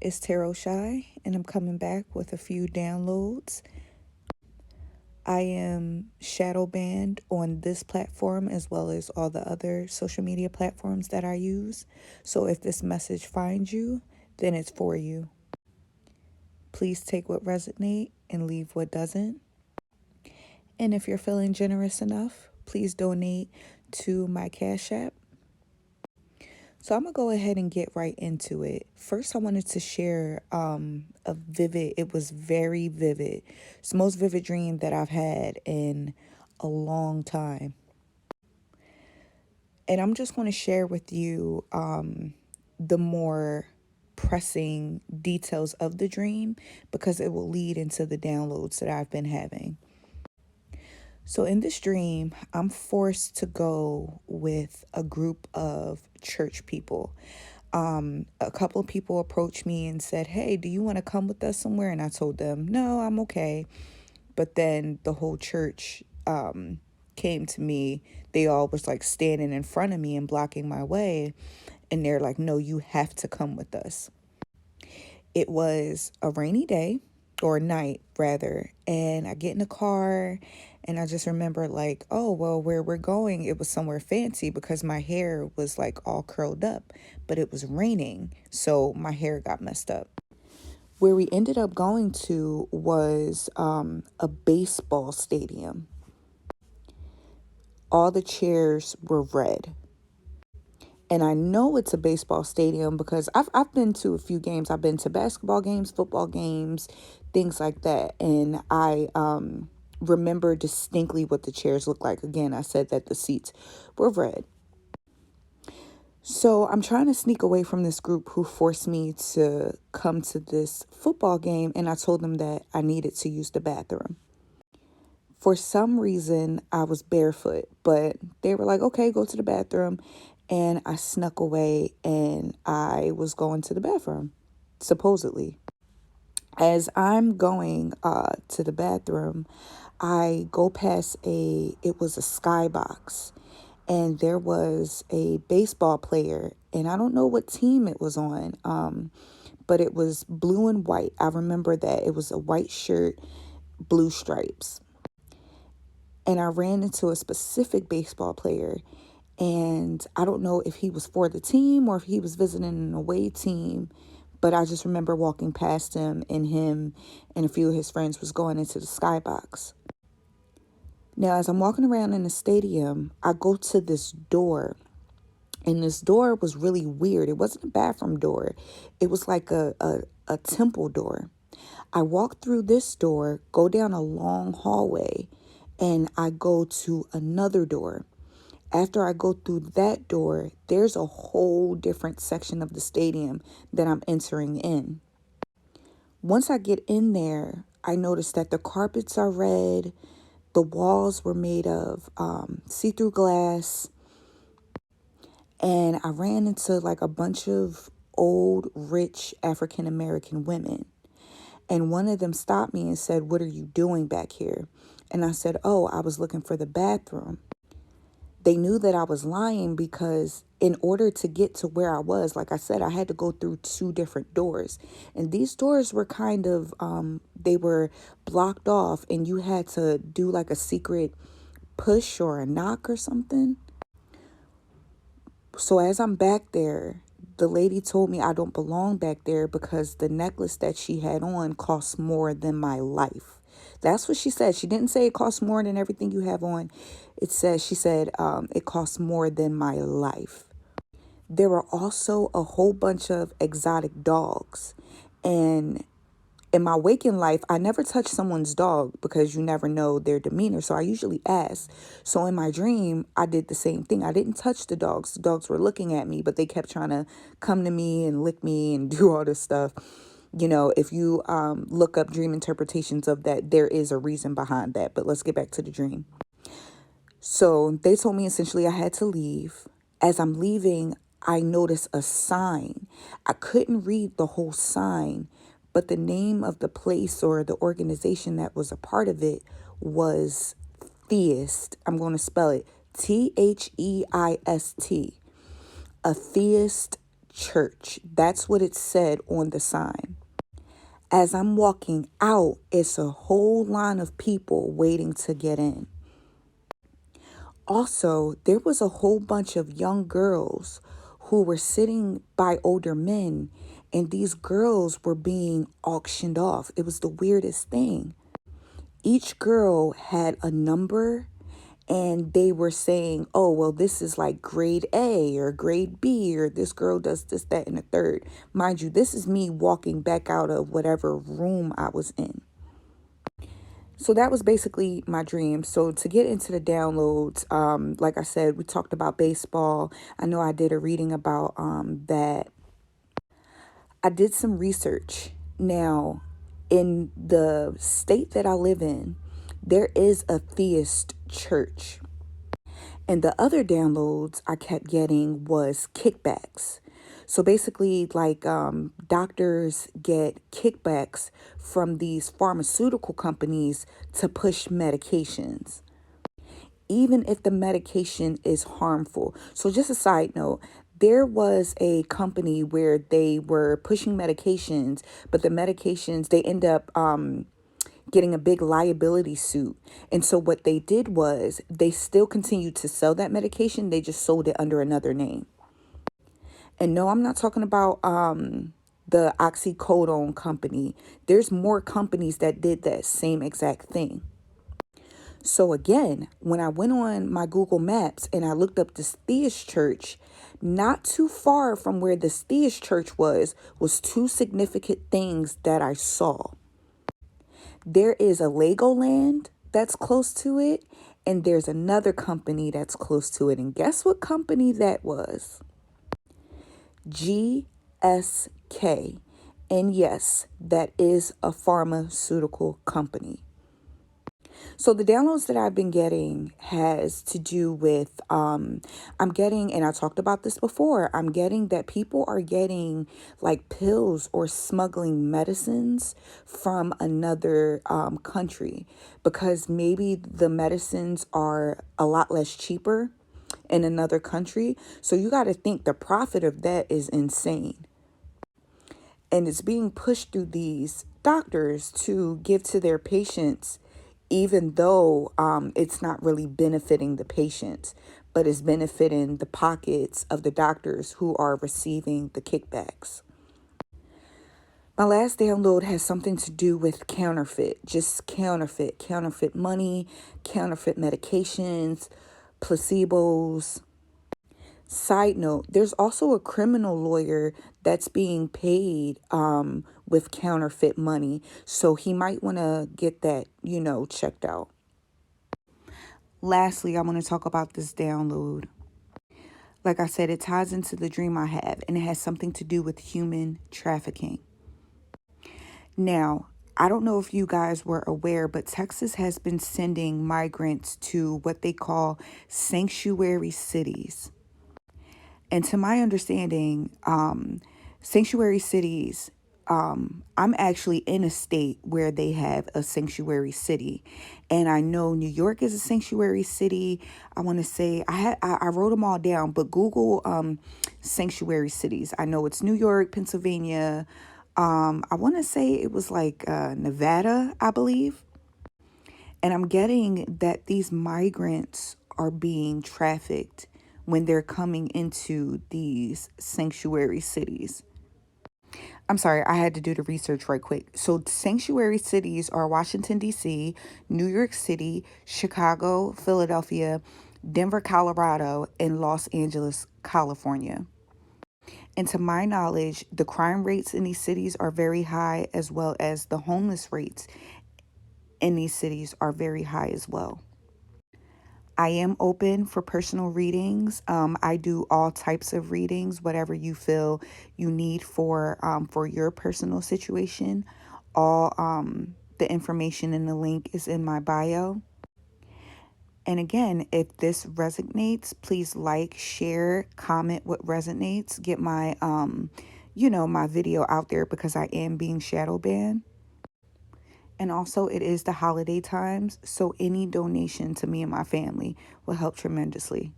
It's Tarot Shy, and I'm coming back with a few downloads. I am shadow banned on this platform as well as all the other social media platforms that I use. So if this message finds you, then it's for you. Please take what resonates and leave what doesn't. And if you're feeling generous enough, please donate to my Cash App. So I'm going to go ahead and get right into it. First, I wanted to share it was very vivid. It's the most vivid dream that I've had in a long time. And I'm just going to share with you the more pressing details of the dream because it will lead into the downloads that I've been having. So in this dream, I'm forced to go with a group of church people. A couple of people approached me and said, "Hey, do you want to come with us somewhere?" And I told them, "No, I'm okay." But then the whole church came to me. They all was like standing in front of me and blocking my way. And they're like, "No, you have to come with us." It was a rainy day, or night rather, and I get in the car and I just remember like, oh, well, where we're going, it was somewhere fancy because my hair was like all curled up, but it was raining, so my hair got messed up. Where we ended up going to was a baseball stadium. All the chairs were red. And I know it's a baseball stadium because I've been to a few games. I've been to basketball games, football games, things like that. And I remember distinctly what the chairs looked like. Again, I said that the seats were red. So I'm trying to sneak away from this group who forced me to come to this football game. And I told them that I needed to use the bathroom. For some reason, I was barefoot, but they were like, okay, go to the bathroom. And I snuck away and I was going to the bathroom, supposedly. As I'm going to the bathroom, I go past it was a skybox, and there was a baseball player, and I don't know what team it was on, but it was blue and white. I remember that it was a white shirt, blue stripes. And I ran into a specific baseball player, and I don't know if he was for the team or if he was visiting an away team, but I just remember walking past him and a few of his friends was going into the skybox. Now, as I'm walking around in the stadium, I go to this door, and this door was really weird. It wasn't a bathroom door. It was like a temple door. I walk through this door, go down a long hallway, and I go to another door. After I go through that door, there's a whole different section of the stadium that I'm entering in. Once I get in there, I notice that the carpets are red. The walls were made of see-through glass. And I ran into like a bunch of old, rich African-American women. And one of them stopped me and said, "What are you doing back here?" And I said, "Oh, I was looking for the bathroom." They knew that I was lying because in order to get to where I was, like I said, I had to go through two different doors. And these doors were kind of, they were blocked off, and you had to do like a secret push or a knock or something. So as I'm back there, the lady told me I don't belong back there because the necklace that she had on costs more than my life. That's what she said. She didn't say it costs more than everything you have on. She said it costs more than my life. There were also a whole bunch of exotic dogs. And in my waking life, I never touch someone's dog because you never know their demeanor. So I usually ask. So in my dream, I did the same thing. I didn't touch the dogs. The dogs were looking at me, but they kept trying to come to me and lick me and do all this stuff. You know, if you look up dream interpretations of that, there is a reason behind that. But let's get back to the dream. So they told me essentially I had to leave. As I'm leaving, I noticed a sign. I couldn't read the whole sign, but the name of the place or the organization that was a part of it was Theist. I'm going to spell it Theist. A theist church. That's what it said on the sign. As I'm walking out, it's a whole line of people waiting to get in. Also, there was a whole bunch of young girls who were sitting by older men, and these girls were being auctioned off. It was the weirdest thing. Each girl had a number, and they were saying, oh, well, this is like grade A or grade B, or this girl does this, that, and the third. Mind you, this is me walking back out of whatever room I was in. So that was basically my dream. So to get into the downloads, like I said, we talked about baseball. I know I did a reading about that. I did some research. Now, in the state that I live in, there is a theist church. And the other downloads I kept getting was kickbacks. So basically, like doctors get kickbacks from these pharmaceutical companies to push medications, even if the medication is harmful. So just a side note, there was a company where they were pushing medications, but the medications, they end up getting a big liability suit. And so what they did was they still continued to sell that medication. They just sold it under another name. And no, I'm not talking about the oxycodone company. There's more companies that did that same exact thing. So again, when I went on my Google Maps and I looked up this theist church, not too far from where this theist church was two significant things that I saw. There is a Legoland that's close to it, and there's another company that's close to it. And guess what company that was? GSK. And yes, that is a pharmaceutical company. So the downloads that I've been getting has to do with, I'm getting, and I talked about this before, I'm getting that people are getting like pills or smuggling medicines from another country because maybe the medicines are a lot less cheaper in another country. So you got to think the profit of that is insane. And it's being pushed through these doctors to give to their patients, even though it's not really benefiting the patients, but it's benefiting the pockets of the doctors who are receiving the kickbacks. My last download has something to do with counterfeit, just counterfeit money, counterfeit medications, placebos. Side note, there's also a criminal lawyer that's being paid with counterfeit money. So he might want to get that, checked out. Lastly, I want to talk about this download. Like I said, it ties into the dream I have, and it has something to do with human trafficking. Now, I don't know if you guys were aware, but Texas has been sending migrants to what they call sanctuary cities. And to my understanding, sanctuary cities, I'm actually in a state where they have a sanctuary city. And I know New York is a sanctuary city. I want to say, I wrote them all down, but Google sanctuary cities. I know it's New York, Pennsylvania. I want to say it was like Nevada, I believe. And I'm getting that these migrants are being trafficked when they're coming into these sanctuary cities. I'm sorry, I had to do the research right quick. So sanctuary cities are Washington, D.C., New York City, Chicago, Philadelphia, Denver, Colorado, and Los Angeles, California. And to my knowledge, the crime rates in these cities are very high, as well as the homeless rates in these cities are very high as well. I am open for personal readings. I do all types of readings, whatever you feel you need for your personal situation. All the information in the link is in my bio. And again, if this resonates, please like, share, comment what resonates. Get my my video out there because I am being shadow banned. And also, it is the holiday times, so any donation to me and my family will help tremendously.